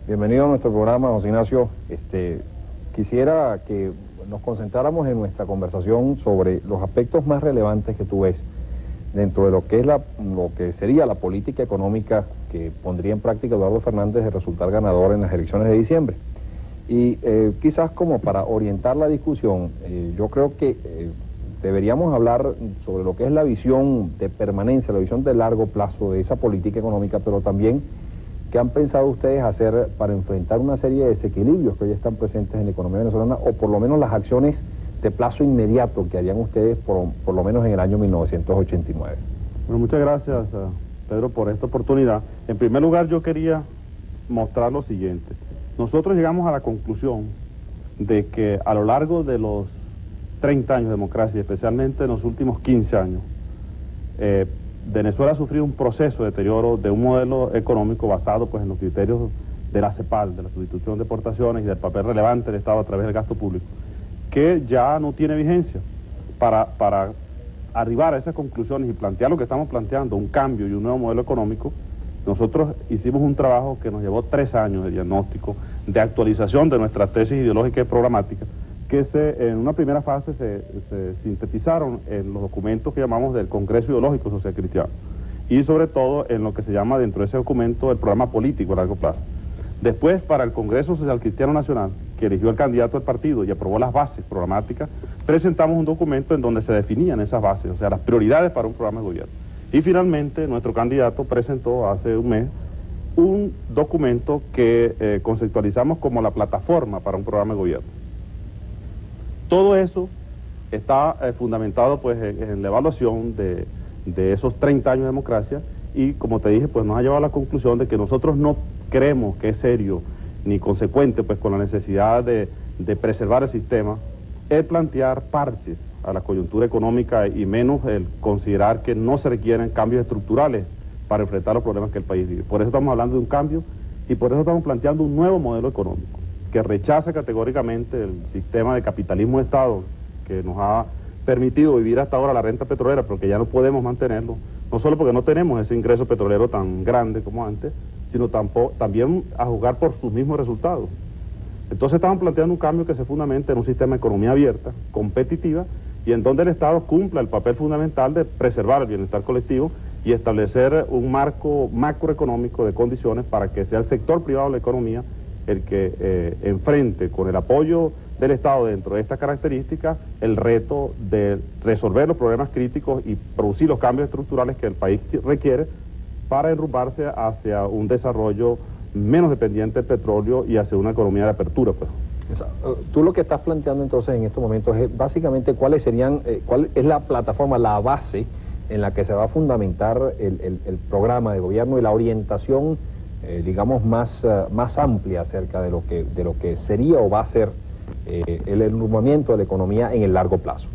Bienvenido a nuestro programa, José Ignacio. Quisiera que nos concentráramos en nuestra conversación sobre los aspectos más relevantes que tú ves dentro de lo que es lo que sería la política económica que pondría en práctica Eduardo Fernández de resultar ganador en las elecciones de diciembre. Y quizás como para orientar la discusión, yo creo que deberíamos hablar sobre lo que es la visión de permanencia, la visión de largo plazo de esa política económica, pero también qué han pensado ustedes hacer para enfrentar una serie de desequilibrios que hoy están presentes en la economía venezolana, o por lo menos las acciones de plazo inmediato que harían ustedes por lo menos en el año 1989. Bueno, muchas gracias, Pedro, por esta oportunidad. En primer lugar, yo quería mostrar lo siguiente. Nosotros llegamos a la conclusión de que a lo largo de los 30 años de democracia, especialmente en los últimos 15 años, Venezuela ha sufrido un proceso de deterioro de un modelo económico basado pues en los criterios de la CEPAL, de la sustitución de exportaciones y del papel relevante del Estado a través del gasto público, que ya no tiene vigencia. Para arribar a esas conclusiones y plantear lo que estamos planteando, un cambio y un nuevo modelo económico, nosotros hicimos un trabajo que nos llevó 3 años de diagnóstico, de actualización de nuestras tesis ideológicas y programáticas, que en una primera fase se sintetizaron en los documentos que llamamos del Congreso Ideológico Social Cristiano, y sobre todo en lo que se llama dentro de ese documento el programa político a largo plazo. Después, para el Congreso Social Cristiano Nacional, que eligió el candidato del partido y aprobó las bases programáticas, presentamos un documento en donde se definían esas bases, o sea, las prioridades para un programa de gobierno. Y finalmente, nuestro candidato presentó hace un mes un documento que conceptualizamos como la plataforma para un programa de gobierno. Todo eso está fundamentado pues en la evaluación de esos 30 años de democracia, y como te dije, pues nos ha llevado a la conclusión de que nosotros no creemos que es serio ni consecuente pues con la necesidad de preservar el sistema el plantear parches a la coyuntura económica, y menos el considerar que no se requieren cambios estructurales para enfrentar los problemas que el país vive. Por eso estamos hablando de un cambio, y por eso estamos planteando un nuevo modelo económico que rechaza categóricamente el sistema de capitalismo de Estado que nos ha permitido vivir hasta ahora la renta petrolera, pero que ya no podemos mantenerlo, no solo porque no tenemos ese ingreso petrolero tan grande como antes, sino también a juzgar por sus mismos resultados. Entonces estamos planteando un cambio que se fundamenta en un sistema de economía abierta, competitiva, y en donde el Estado cumpla el papel fundamental de preservar el bienestar colectivo y establecer un marco macroeconómico de condiciones para que sea el sector privado de la economía el que enfrente con el apoyo del Estado dentro de estas características el reto de resolver los problemas críticos y producir los cambios estructurales que el país requiere para enrumbarse hacia un desarrollo menos dependiente del petróleo y hacia una economía de apertura, pues. Tú lo que estás planteando entonces en estos momentos es básicamente cuál es la plataforma, la base en la que se va a fundamentar el programa de gobierno y la orientación digamos más amplia acerca de lo que sería o va a ser el enrumbamiento de la economía en el largo plazo.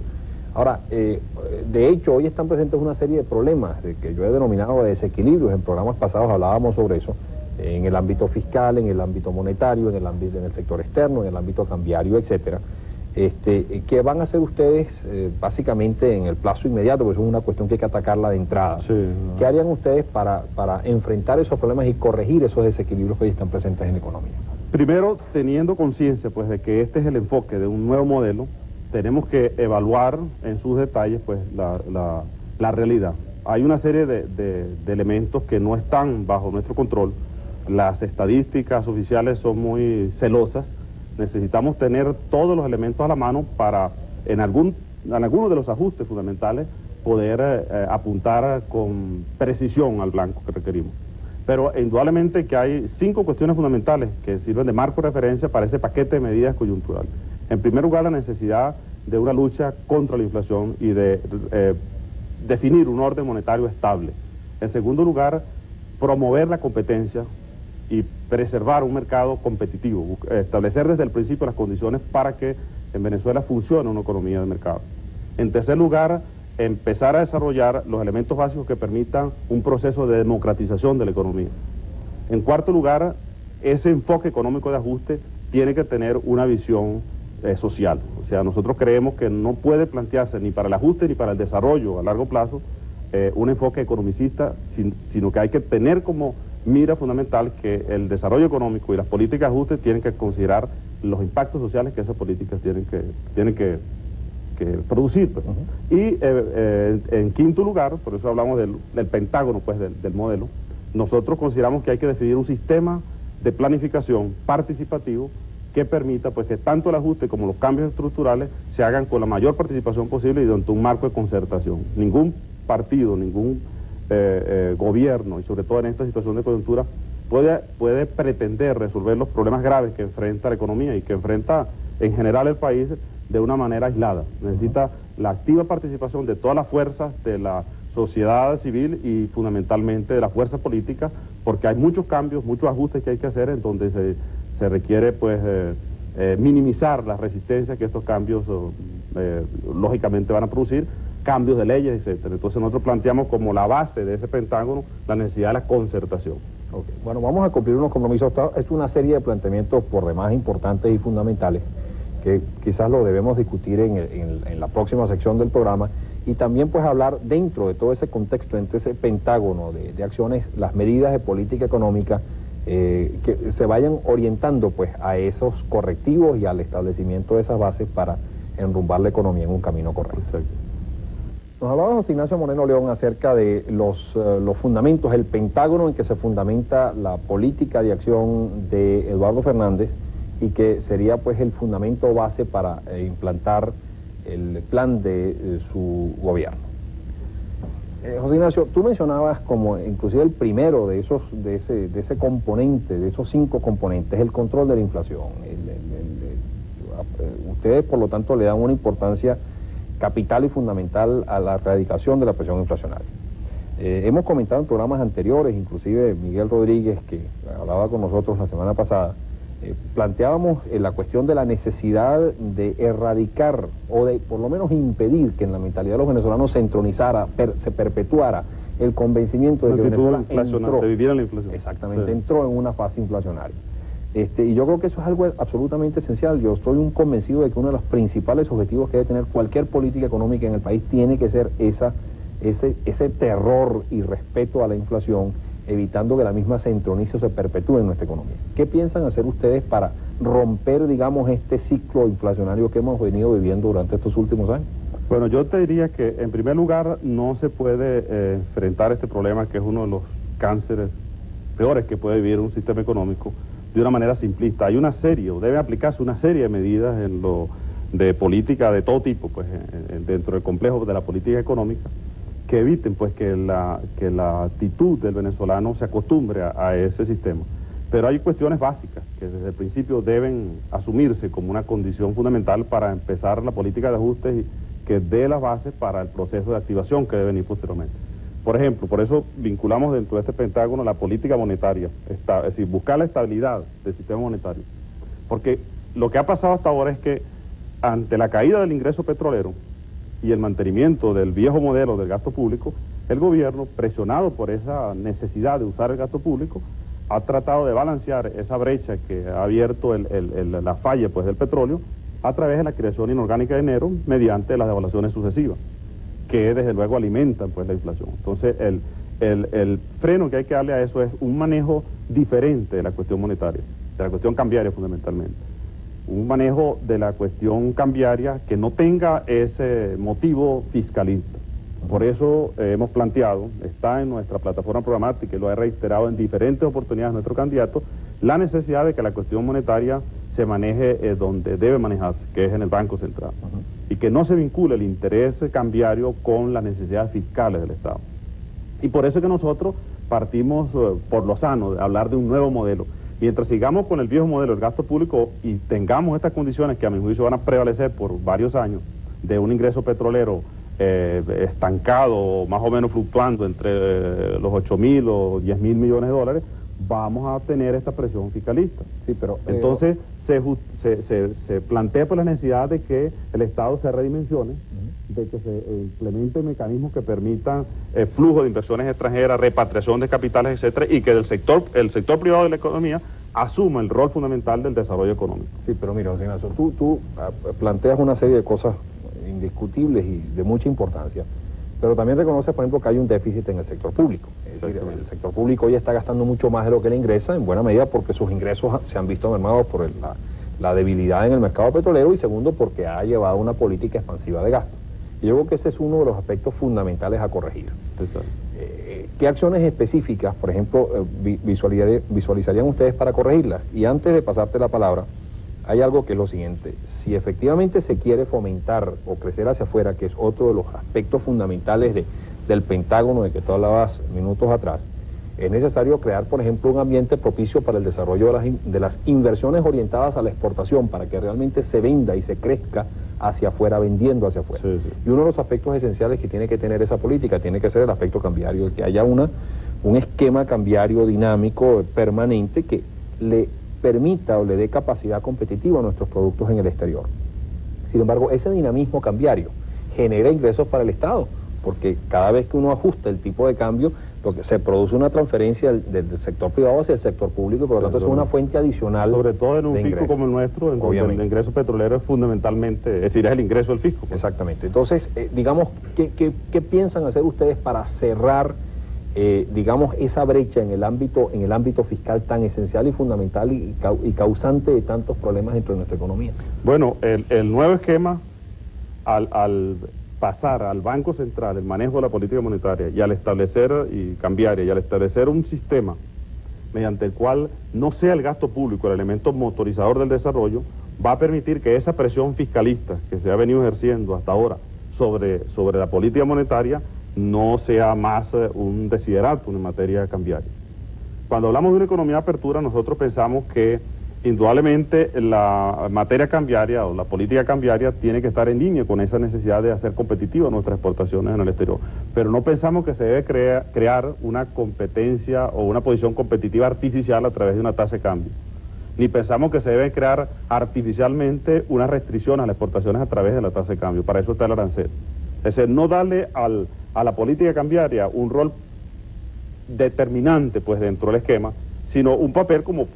Ahora, de hecho, hoy están presentes una serie de problemas que yo he denominado de desequilibrios. En programas pasados hablábamos sobre eso, en el ámbito fiscal, en el ámbito monetario, en el sector externo, en el ámbito cambiario, etcétera. ¿Qué van a hacer ustedes básicamente en el plazo inmediato? Porque eso es una cuestión que hay que atacarla de entrada. Sí, no. ¿Qué harían ustedes para enfrentar esos problemas y corregir esos desequilibrios que hoy están presentes en la economía? Primero, teniendo conciencia pues de que este es el enfoque de un nuevo modelo, tenemos que evaluar en sus detalles pues la realidad. Hay una serie de elementos que no están bajo nuestro control. Las estadísticas oficiales son muy celosas. Necesitamos tener todos los elementos a la mano para, en algunos de los ajustes fundamentales, poder apuntar con precisión al blanco que requerimos. Pero indudablemente que hay 5 cuestiones fundamentales que sirven de marco de referencia para ese paquete de medidas coyunturales. En primer lugar, la necesidad de una lucha contra la inflación y de definir un orden monetario estable. En segundo lugar, promover la competencia y preservar un mercado competitivo, establecer desde el principio las condiciones para que en Venezuela funcione una economía de mercado. En tercer lugar, empezar a desarrollar los elementos básicos que permitan un proceso de democratización de la economía. En cuarto lugar, ese enfoque económico de ajuste tiene que tener una visión social. O sea, nosotros creemos que no puede plantearse ni para el ajuste ni para el desarrollo a largo plazo un enfoque economicista, sino que hay que tener como mira fundamental que el desarrollo económico y las políticas de ajuste tienen que considerar los impactos sociales que esas políticas tienen que producir. Pues. Y en quinto lugar, por eso hablamos del pentágono pues, del modelo, nosotros consideramos que hay que definir un sistema de planificación participativo que permita pues, que tanto el ajuste como los cambios estructurales se hagan con la mayor participación posible y dentro de un marco de concertación. Ningún partido, ningún gobierno, y sobre todo en esta situación de coyuntura, puede pretender resolver los problemas graves que enfrenta la economía y que enfrenta en general el país de una manera aislada. Necesita la activa participación de todas las fuerzas de la sociedad civil y fundamentalmente de las fuerzas políticas, porque hay muchos cambios, muchos ajustes que hay que hacer en donde se requiere pues minimizar las resistencias que estos cambios lógicamente van a producir, cambios de leyes, etcétera. Entonces nosotros planteamos como la base de ese pentágono la necesidad de la concertación. Okay. Bueno, vamos a cumplir unos compromisos. Es una serie de planteamientos por demás importantes y fundamentales que quizás lo debemos discutir en la próxima sección del programa y también pues hablar dentro de todo ese contexto, entre ese pentágono de acciones, las medidas de política económica que se vayan orientando pues a esos correctivos y al establecimiento de esas bases para enrumbar la economía en un camino correcto. Exacto. Nos hablaba José Ignacio Moreno León acerca de los fundamentos, el pentágono en que se fundamenta la política de acción de Eduardo Fernández y que sería pues el fundamento base para implantar el plan de su gobierno. José Ignacio, tú mencionabas como inclusive el primero de ese componente, de esos 5 componentes, el control de la inflación. Ustedes por lo tanto le dan una importancia capital y fundamental a la erradicación de la presión inflacionaria. Hemos comentado en programas anteriores, inclusive Miguel Rodríguez, que hablaba con nosotros la semana pasada, planteábamos la cuestión de la necesidad de erradicar o de por lo menos impedir que en la mentalidad de los venezolanos se entronizara, se perpetuara el convencimiento de que Venezuela entró, de vivir en la inflación. Exactamente, sí. Entró en una fase inflacionaria. Y yo creo que eso es algo absolutamente esencial. Yo estoy convencido de que uno de los principales objetivos que debe tener cualquier política económica en el país tiene que ser ese terror y respeto a la inflación, evitando que la misma se entronice o se perpetúe en nuestra economía. ¿Qué piensan hacer ustedes para romper, digamos, este ciclo inflacionario que hemos venido viviendo durante estos últimos años? Bueno, yo te diría que en primer lugar no se puede enfrentar este problema, que es uno de los cánceres peores que puede vivir un sistema económico, de una manera simplista. Hay una serie, o debe aplicarse una serie de medidas en lo de política de todo tipo, pues dentro del complejo de la política económica, que eviten pues que la actitud del venezolano se acostumbre a ese sistema. Pero hay cuestiones básicas que desde el principio deben asumirse como una condición fundamental para empezar la política de ajustes y que dé las bases para el proceso de activación que debe venir posteriormente. Por ejemplo, por eso vinculamos dentro de este pentágono la política monetaria, es decir, buscar la estabilidad del sistema monetario. Porque lo que ha pasado hasta ahora es que ante la caída del ingreso petrolero y el mantenimiento del viejo modelo del gasto público, el gobierno, presionado por esa necesidad de usar el gasto público, ha tratado de balancear esa brecha que ha abierto la falla pues, del petróleo a través de la creación inorgánica de dinero mediante las devaluaciones sucesivas, que desde luego alimentan pues, la inflación. Entonces el freno que hay que darle a eso es un manejo diferente de la cuestión monetaria, de la cuestión cambiaria fundamentalmente. Un manejo de la cuestión cambiaria que no tenga ese motivo fiscalista. Por eso hemos planteado, está en nuestra plataforma programática y lo he reiterado en diferentes oportunidades nuestro candidato, la necesidad de que la cuestión monetaria se maneje donde debe manejarse, que es en el Banco Central. Y que no se vincule el interés cambiario con las necesidades fiscales del Estado. Y por eso es que nosotros partimos por lo sano, de hablar de un nuevo modelo. Mientras sigamos con el viejo modelo del gasto público y tengamos estas condiciones que a mi juicio van a prevalecer por varios años, de un ingreso petrolero estancado, más o menos fluctuando entre los 8.000 o 10.000 millones de dólares, vamos a tener esta presión fiscalista. Sí, pero entonces se plantea por la necesidad de que el Estado se redimensione, de que se implementen mecanismos que permitan flujo de inversiones extranjeras, repatriación de capitales, etcétera, y que el sector privado de la economía asuma el rol fundamental del desarrollo económico. Sí, pero mira, José Ignacio, tú planteas una serie de cosas indiscutibles y de mucha importancia, pero también reconoce, por ejemplo, que hay un déficit en el sector público. Es decir, el sector público hoy está gastando mucho más de lo que le ingresa, en buena medida porque sus ingresos se han visto mermados por la debilidad en el mercado petrolero, y segundo, porque ha llevado una política expansiva de gasto. Y yo creo que ese es uno de los aspectos fundamentales a corregir. ¿Qué acciones específicas, por ejemplo, visualizarían ustedes para corregirlas? Y antes de pasarte la palabra, hay algo que es lo siguiente: si efectivamente se quiere fomentar o crecer hacia afuera, que es otro de los aspectos fundamentales del Pentágono de que tú hablabas minutos atrás, es necesario crear, por ejemplo, un ambiente propicio para el desarrollo de las inversiones orientadas a la exportación, para que realmente se venda y se crezca hacia afuera, vendiendo hacia afuera. Sí, sí. Y uno de los aspectos esenciales que tiene que tener esa política tiene que ser el aspecto cambiario, que haya un esquema cambiario dinámico, permanente, que le permita o le dé capacidad competitiva a nuestros productos en el exterior. Sin embargo, ese dinamismo cambiario genera ingresos para el Estado, porque cada vez que uno ajusta el tipo de cambio, lo que se produce una transferencia del sector privado hacia el sector público, y por lo tanto es una fuente adicional. Sobre todo en un fisco como el nuestro, en donde el ingreso petrolero es fundamentalmente, es decir, es el ingreso del fisco. Pues. Exactamente. Entonces, digamos, ¿qué piensan hacer ustedes para cerrar, digamos, esa brecha en el ámbito fiscal tan esencial y fundamental y causante de tantos problemas dentro de nuestra economía? Bueno, el nuevo esquema, al pasar al Banco Central el manejo de la política monetaria y al establecer un sistema mediante el cual no sea el gasto público el elemento motorizador del desarrollo, va a permitir que esa presión fiscalista que se ha venido ejerciendo hasta ahora sobre la política monetaria no sea más un desideratum en materia cambiaria. Cuando hablamos de una economía de apertura, nosotros pensamos que indudablemente la materia cambiaria o la política cambiaria tiene que estar en línea con esa necesidad de hacer competitivas nuestras exportaciones en el exterior. Pero no pensamos que se debe crear una competencia o una posición competitiva artificial a través de una tasa de cambio. Ni pensamos que se debe crear artificialmente una restricción a las exportaciones a través de la tasa de cambio. Para eso está el arancel. Es decir, no darle a la política cambiaria un rol determinante pues dentro del esquema, sino un papel como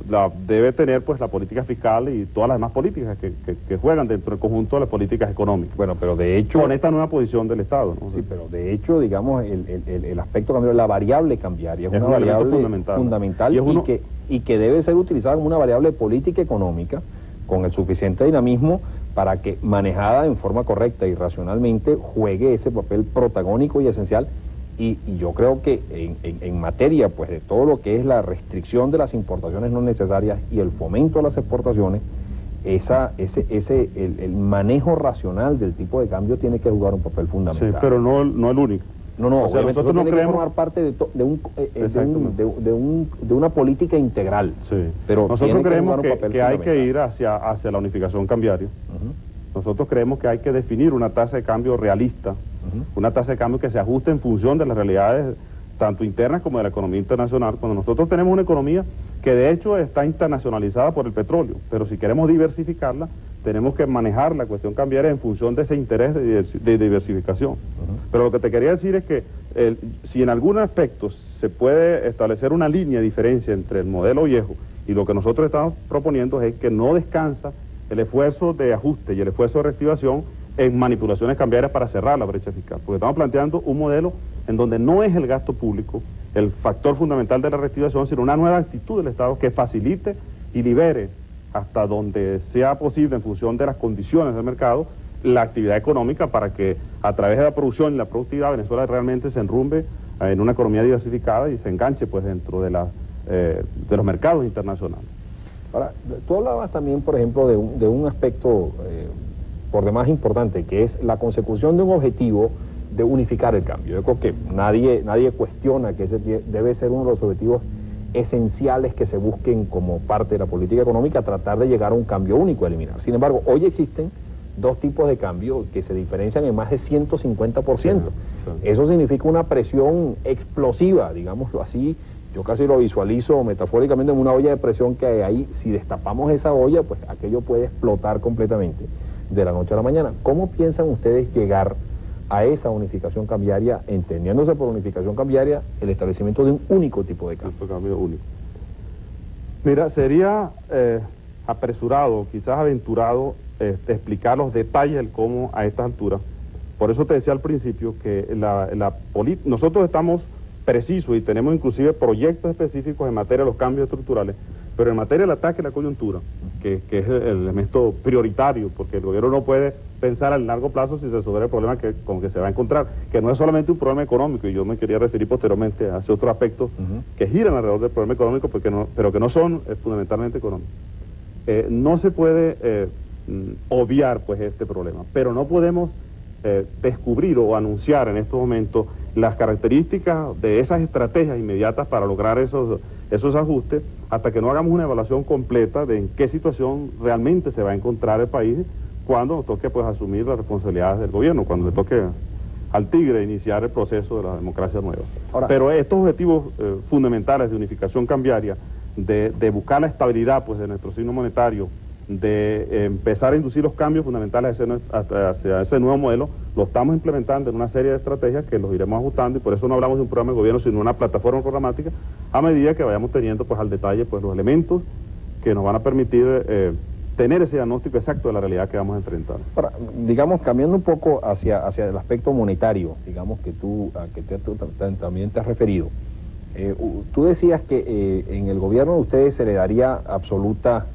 debe tener pues la política fiscal y todas las demás políticas que juegan dentro del conjunto de las políticas económicas. Bueno, pero de hecho... Con esta nueva posición del Estado, ¿no? Sí, pero de hecho, digamos, el aspecto cambiario, la variable cambiaria es una variable fundamental y que debe ser utilizada como una variable política económica con el suficiente dinamismo para que, manejada en forma correcta y racionalmente, juegue ese papel protagónico y esencial. Y yo creo que en materia pues de todo lo que es la restricción de las importaciones no necesarias y el fomento de las exportaciones, el manejo racional del tipo de cambio tiene que jugar un papel fundamental. Sí, pero no el único. No, o sea, nosotros no tiene creemos... que formar parte de una política integral. Sí. Pero nosotros creemos que hay que ir hacia la unificación cambiaria. Nosotros creemos que hay que definir una tasa de cambio realista, una tasa de cambio que se ajuste en función de las realidades tanto internas como de la economía internacional. Cuando nosotros tenemos una economía que de hecho está internacionalizada por el petróleo, pero si queremos diversificarla, tenemos que manejar la cuestión cambiaria en función de ese interés de diversificación. Pero lo que te quería decir es que si en algún aspecto se puede establecer una línea de diferencia entre el modelo viejo y lo que nosotros estamos proponiendo, es que no descansa el esfuerzo de ajuste y el esfuerzo de reactivación en manipulaciones cambiarias para cerrar la brecha fiscal, porque estamos planteando un modelo en donde no es el gasto público el factor fundamental de la reactivación, sino una nueva actitud del Estado que facilite y libere hasta donde sea posible en función de las condiciones del mercado la actividad económica, para que a través de la producción y la productividad Venezuela realmente se enrumbe en una economía diversificada y se enganche pues dentro de los mercados internacionales. Ahora, tú hablabas también, por ejemplo, de un aspecto por demás importante, que es la consecución de un objetivo de unificar el cambio. Yo creo que nadie cuestiona que ese debe ser uno de los objetivos esenciales que se busquen como parte de la política económica, tratar de llegar a un cambio único, eliminar. Sin embargo, hoy existen dos tipos de cambio que se diferencian en más de 150%. Eso significa una presión explosiva, digámoslo así. Yo casi lo visualizo metafóricamente en una olla de presión que ahí, si destapamos esa olla, pues aquello puede explotar completamente de la noche a la mañana. ¿Cómo piensan ustedes llegar a esa unificación cambiaria, entendiéndose por unificación cambiaria el establecimiento de un único tipo de cambio? Cambio único. Mira, sería apresurado, quizás aventurado, explicar los detalles del cómo a estas alturas, Por eso te decía al principio que nosotros estamos precisos y tenemos inclusive proyectos específicos en materia de los cambios estructurales, pero en materia del ataque a la coyuntura, que es el elemento prioritario, porque el gobierno no puede pensar a largo plazo si se resuelve el problema con que se va a encontrar, que no es solamente un problema económico, y yo me quería referir posteriormente hacia otros aspectos que giran alrededor del problema económico, pero que no son fundamentalmente económicos. No se puede obviar pues este problema, pero no podemos descubrir o anunciar en estos momentos las características de esas estrategias inmediatas para lograr esos ajustes hasta que no hagamos una evaluación completa de en qué situación realmente se va a encontrar el país cuando nos toque pues asumir las responsabilidades del gobierno, cuando le toque al tigre iniciar el proceso de la democracia nueva. Ahora, pero estos objetivos fundamentales de unificación cambiaria, de buscar la estabilidad pues de nuestro signo monetario, de empezar a inducir los cambios fundamentales hacia ese nuevo modelo, lo estamos implementando en una serie de estrategias que los iremos ajustando, y por eso no hablamos de un programa de gobierno, sino una plataforma programática, a medida que vayamos teniendo pues al detalle pues los elementos que nos van a permitir tener ese diagnóstico exacto de la realidad que vamos a enfrentar. Ahora, digamos, cambiando un poco hacia el aspecto monetario, digamos que tú también te has referido. Tú decías que en el gobierno de ustedes se le daría absoluta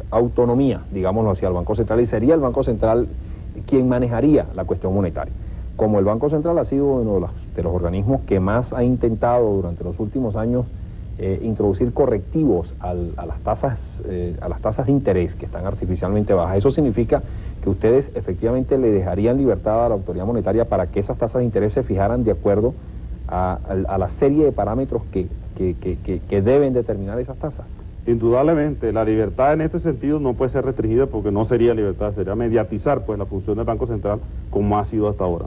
autonomía, digámoslo, hacia el Banco Central, y sería el Banco Central quien manejaría la cuestión monetaria. Como el Banco Central ha sido uno de los organismos que más ha intentado durante los últimos años introducir correctivos a las tasas de interés que están artificialmente bajas, eso significa que ustedes efectivamente le dejarían libertad a la autoridad monetaria para que esas tasas de interés se fijaran de acuerdo a la serie de parámetros que deben determinar esas tasas. Indudablemente, la libertad en este sentido no puede ser restringida, porque no sería libertad, sería mediatizar pues la función del Banco Central como ha sido hasta ahora.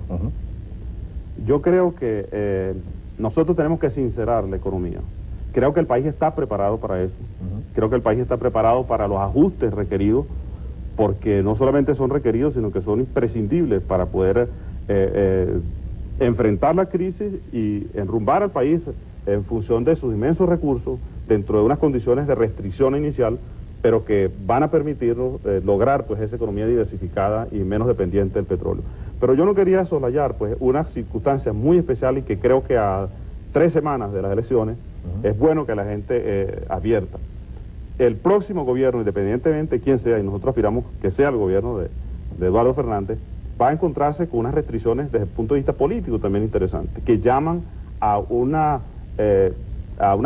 Yo creo que nosotros tenemos que sincerar la economía. Creo que el país está preparado para eso. Creo que el país está preparado para los ajustes requeridos, porque no solamente son requeridos, sino que son imprescindibles para poder enfrentar la crisis y enrumbar al país en función de sus inmensos recursos, dentro de unas condiciones de restricción inicial, pero que van a permitirnos lograr pues esa economía diversificada y menos dependiente del petróleo. Pero yo no quería soslayar pues una circunstancia muy especial, y que creo que a 3 semanas de las elecciones es bueno que la gente advierta. El próximo gobierno, independientemente de quién sea, y nosotros aspiramos que sea el gobierno de Eduardo Fernández, va a encontrarse con unas restricciones desde el punto de vista político también interesantes, que llaman a una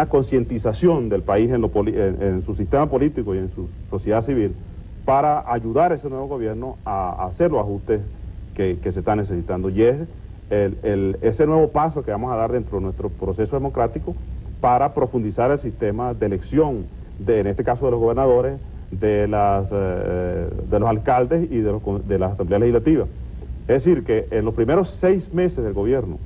concientización del país en su sistema político y en su sociedad civil, para ayudar a ese nuevo gobierno a hacer los ajustes que se están necesitando. Y es ese nuevo paso que vamos a dar dentro de nuestro proceso democrático para profundizar el sistema de elección, en este caso de los gobernadores, de los alcaldes y de las asambleas legislativas. Es decir, que en los primeros 6 meses del gobierno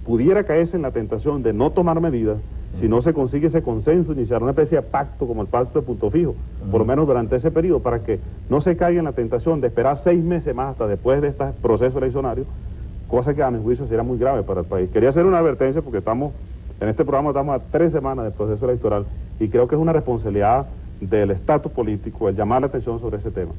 pudiera caerse en la tentación de no tomar medidas si no se consigue ese consenso, iniciar una especie de pacto como el pacto de Punto Fijo, por lo menos durante ese periodo, para que no se caiga en la tentación de esperar 6 meses más hasta después de este proceso eleccionario, cosa que a mi juicio será muy grave para el país. Quería hacer una advertencia porque en este programa estamos a 3 semanas del proceso electoral, y creo que es una responsabilidad del estatus político el llamar la atención sobre ese tema.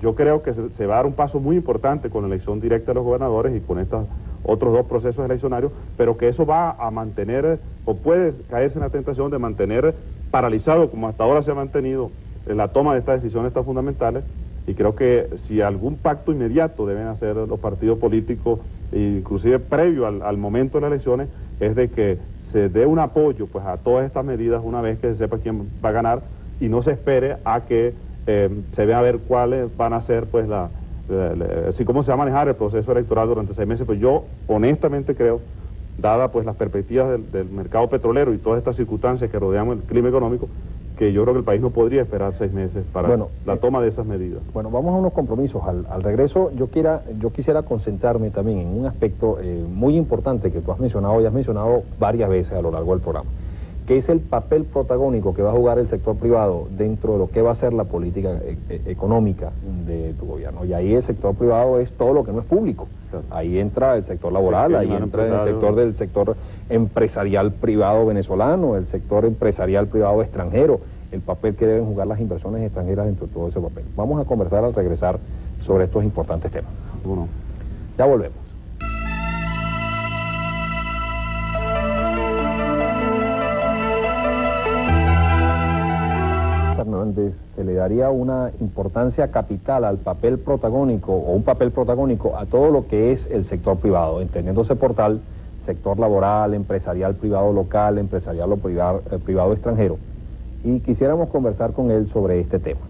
Yo creo que se va a dar un paso muy importante con la elección directa de los gobernadores y con estos otros 2 procesos eleccionarios, pero que eso va a mantener, o puede caerse en la tentación de mantener paralizado, como hasta ahora se ha mantenido, la toma de estas decisiones tan fundamentales. Y creo que si algún pacto inmediato deben hacer los partidos políticos, inclusive previo al momento de las elecciones, es de que se dé un apoyo pues a todas estas medidas una vez que se sepa quién va a ganar, y no se espere a que se vea a ver cuáles van a ser pues así cómo se va a manejar el proceso electoral durante 6 meses. Pues yo honestamente creo, dada pues las perspectivas del mercado petrolero y todas estas circunstancias que rodean el clima económico, que yo creo que el país no podría esperar 6 meses para la toma de esas medidas. Bueno, vamos a unos compromisos. Al regreso yo quisiera concentrarme también en un aspecto muy importante que tú has mencionado y has mencionado varias veces a lo largo del programa, que es el papel protagónico que va a jugar el sector privado dentro de lo que va a ser la política económica de tu gobierno. Y ahí el sector privado es todo lo que no es público. Ahí entra el sector laboral, ahí entra el sector empresarial privado venezolano, el sector empresarial privado extranjero, el papel que deben jugar las inversiones extranjeras dentro de todo ese papel. Vamos a conversar al regresar sobre estos importantes temas. Bueno. Ya volvemos. Fernández, se le daría una importancia capital al papel protagónico o un papel protagónico a todo lo que es el sector privado, entendiéndose por tal sector laboral, empresarial privado local, empresarial o privado extranjero. Y quisiéramos conversar con él sobre este tema.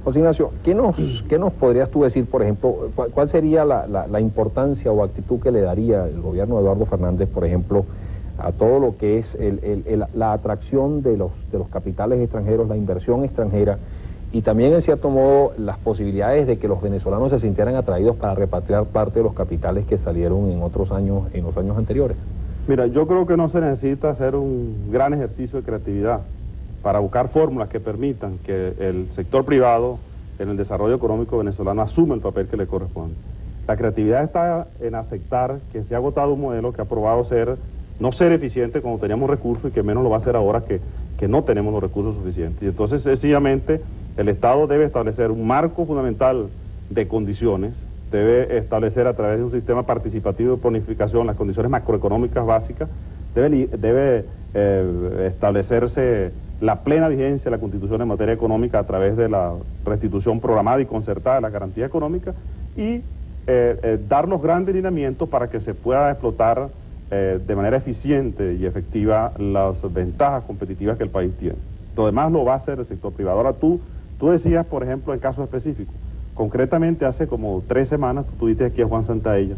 José Ignacio, ¿qué nos podrías tú decir, por ejemplo, cuál sería la importancia o actitud que le daría el gobierno de Eduardo Fernández, por ejemplo, a todo lo que es la atracción de los capitales extranjeros, la inversión extranjera, y también en cierto modo las posibilidades de que los venezolanos se sintieran atraídos para repatriar parte de los capitales que salieron en otros años, en los años anteriores? Mira, yo creo que no se necesita hacer un gran ejercicio de creatividad para buscar fórmulas que permitan que el sector privado en el desarrollo económico venezolano asuma el papel que le corresponde. La creatividad está en aceptar que se ha agotado un modelo que ha probado no ser eficiente cuando teníamos recursos y que menos lo va a hacer ahora que no tenemos los recursos suficientes. Y entonces, sencillamente, el Estado debe establecer un marco fundamental de condiciones, debe establecer a través de un sistema participativo de planificación las condiciones macroeconómicas básicas, debe establecerse la plena vigencia de la Constitución en materia económica a través de la restitución programada y concertada de la garantía económica y dar los grandes lineamientos para que se pueda explotar de manera eficiente y efectiva las ventajas competitivas que el país tiene. Lo demás lo va a hacer el sector privado. Ahora tú decías, por ejemplo, en casos específicos, concretamente hace como 3 semanas tú tuviste aquí a Juan Santaella,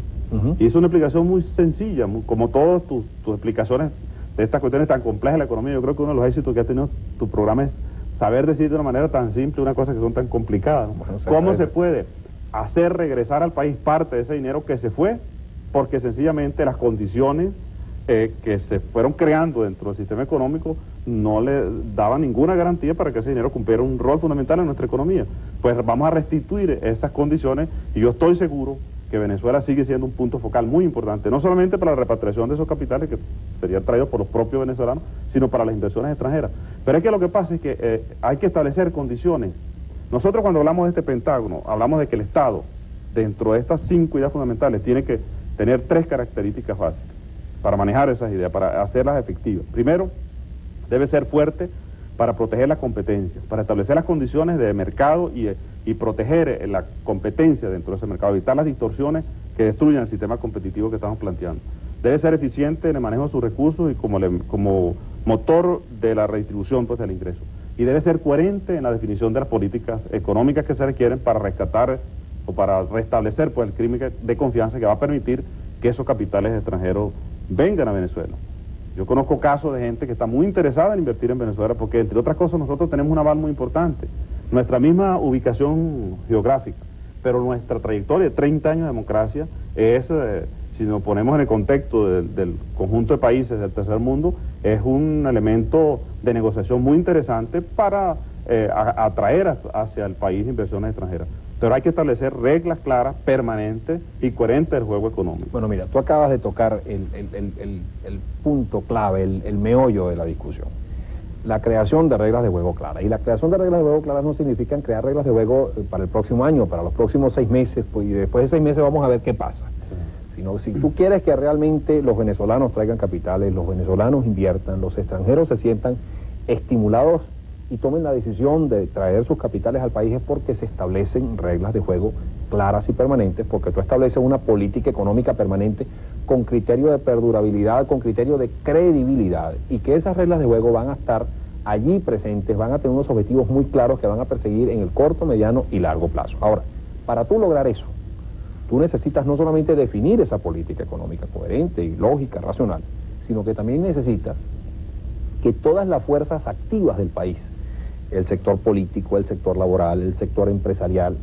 hizo una explicación muy sencilla, como todas tus explicaciones de estas cuestiones tan complejas de la economía. Yo creo que uno de los éxitos que ha tenido tu programa es saber decir de una manera tan simple una cosa que son tan complicadas, ¿no? Bueno, ¿cómo se puede hacer regresar al país parte de ese dinero que se fue? Porque sencillamente las condiciones que se fueron creando dentro del sistema económico no le daban ninguna garantía para que ese dinero cumpliera un rol fundamental en nuestra economía. Pues vamos a restituir esas condiciones y yo estoy seguro que Venezuela sigue siendo un punto focal muy importante, no solamente para la repatriación de esos capitales que serían traídos por los propios venezolanos, sino para las inversiones extranjeras. Pero es que lo que pasa es que hay que establecer condiciones. Nosotros cuando hablamos de este pentágono, hablamos de que el Estado, dentro de estas 5 ideas fundamentales, tiene que tener 3 características básicas para manejar esas ideas, para hacerlas efectivas. Primero, debe ser fuerte para proteger la competencia, para establecer las condiciones de mercado y proteger la competencia dentro de ese mercado, evitar las distorsiones que destruyan el sistema competitivo que estamos planteando. Debe ser eficiente en el manejo de sus recursos y como motor de la redistribución pues, del ingreso. Y debe ser coherente en la definición de las políticas económicas que se requieren para rescatar o para restablecer pues, el crimen de confianza que va a permitir que esos capitales extranjeros vengan a Venezuela. Yo conozco casos de gente que está muy interesada en invertir en Venezuela porque, entre otras cosas, nosotros tenemos un aval muy importante. Nuestra misma ubicación geográfica, pero nuestra trayectoria de 30 años de democracia es, si nos ponemos en el contexto del conjunto de países del tercer mundo, es un elemento de negociación muy interesante para atraer hacia el país inversiones extranjeras. Pero hay que establecer reglas claras, permanentes y coherentes del juego económico. Bueno, mira, tú acabas de tocar el punto clave, el meollo de la discusión. La creación de reglas de juego claras. Y la creación de reglas de juego claras no significa crear reglas de juego para el próximo año, para los próximos 6 meses, pues, y después de 6 meses vamos a ver qué pasa. Sí. Sino si tú quieres que realmente los venezolanos traigan capitales, los venezolanos inviertan, los extranjeros se sientan estimulados y tomen la decisión de traer sus capitales al país, es porque se establecen reglas de juego claras y permanentes, porque tú estableces una política económica permanente con criterio de perdurabilidad, con criterio de credibilidad, y que esas reglas de juego van a estar allí presentes, van a tener unos objetivos muy claros que van a perseguir en el corto, mediano y largo plazo. Ahora, para tú lograr eso, tú necesitas no solamente definir esa política económica coherente y lógica, racional, sino que también necesitas que todas las fuerzas activas del país, el sector político, el sector laboral, el sector empresarial,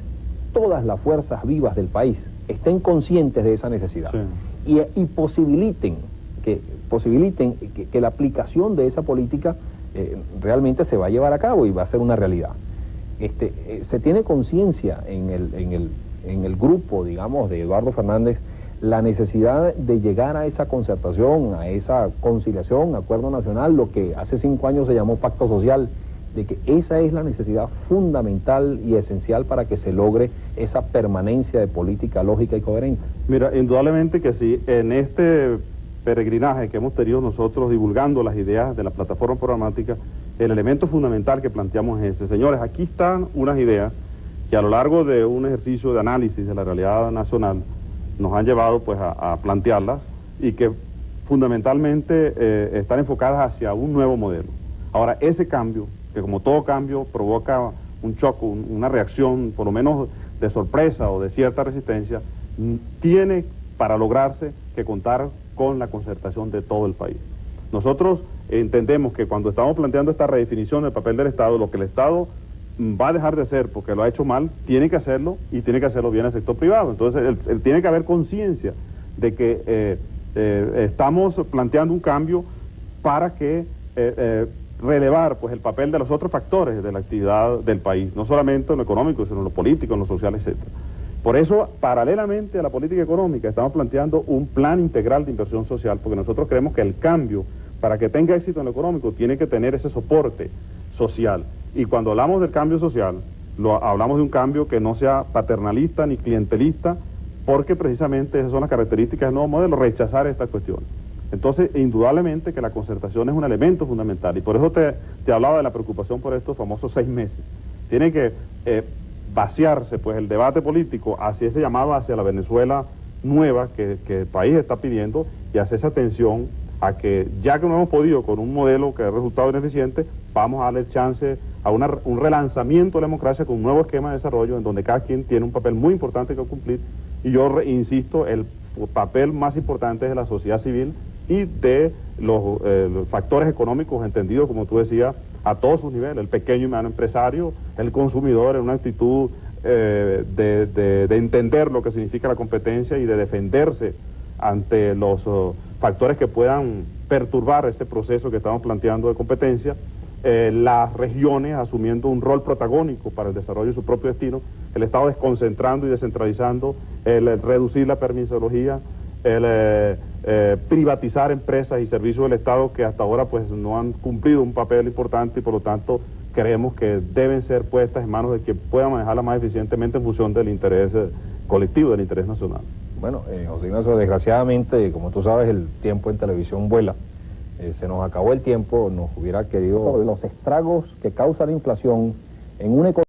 todas las fuerzas vivas del país estén conscientes de esa necesidad. Sí. Y posibiliten que la aplicación de esa política realmente se va a llevar a cabo y va a ser una realidad. Se tiene conciencia en el grupo, digamos, de Eduardo Fernández, la necesidad de llegar a esa concertación, a esa conciliación, acuerdo nacional, lo que hace 5 años se llamó pacto social, de que esa es la necesidad fundamental y esencial para que se logre esa permanencia de política lógica y coherente? Mira, indudablemente que sí. En este peregrinaje que hemos tenido nosotros divulgando las ideas de la plataforma programática, el elemento fundamental que planteamos es ese. Señores, aquí están unas ideas que a lo largo de un ejercicio de análisis de la realidad nacional nos han llevado pues a plantearlas y que fundamentalmente están enfocadas hacia un nuevo modelo. Ahora, ese cambio, que como todo cambio provoca un choque, una reacción por lo menos de sorpresa o de cierta resistencia, tiene para lograrse que contar con la concertación de todo el país. Nosotros entendemos que cuando estamos planteando esta redefinición del papel del Estado, lo que el Estado va a dejar de hacer porque lo ha hecho mal, tiene que hacerlo y tiene que hacerlo bien el sector privado. Entonces, tiene que haber conciencia de que estamos planteando un cambio para que relevar pues el papel de los otros factores de la actividad del país, no solamente en lo económico, sino en lo político, en lo social, etc. Por eso, paralelamente a la política económica, estamos planteando un plan integral de inversión social, porque nosotros creemos que el cambio, para que tenga éxito en lo económico, tiene que tener ese soporte social. Y cuando hablamos del cambio social, hablamos de un cambio que no sea paternalista ni clientelista, porque precisamente esas son las características del nuevo modelo, rechazar estas cuestiones. Entonces, indudablemente que la concertación es un elemento fundamental, y por eso te hablaba de la preocupación por estos famosos 6 meses. Tiene que vaciarse pues el debate político hacia ese llamado hacia la Venezuela nueva que el país está pidiendo, y hacia esa atención a que, ya que no hemos podido con un modelo que ha resultado ineficiente, vamos a darle chance a un relanzamiento de la democracia con un nuevo esquema de desarrollo en donde cada quien tiene un papel muy importante que cumplir. Y yo insisto, el papel más importante es de la sociedad civil y de los factores económicos entendidos, como tú decías, a todos sus niveles, el pequeño y mediano empresario, el consumidor, en una actitud de entender lo que significa la competencia y de defenderse ante los factores que puedan perturbar ese proceso que estamos planteando de competencia, las regiones asumiendo un rol protagónico para el desarrollo de su propio destino, el Estado desconcentrando y descentralizando, el reducir la permisología, el privatizar empresas y servicios del Estado que hasta ahora pues no han cumplido un papel importante, y por lo tanto creemos que deben ser puestas en manos de quien pueda manejarla más eficientemente en función del interés colectivo, del interés nacional. Bueno, José Ignacio, desgraciadamente, como tú sabes, el tiempo en televisión vuela. Se nos acabó el tiempo, nos hubiera querido los estragos que causa la inflación en una economía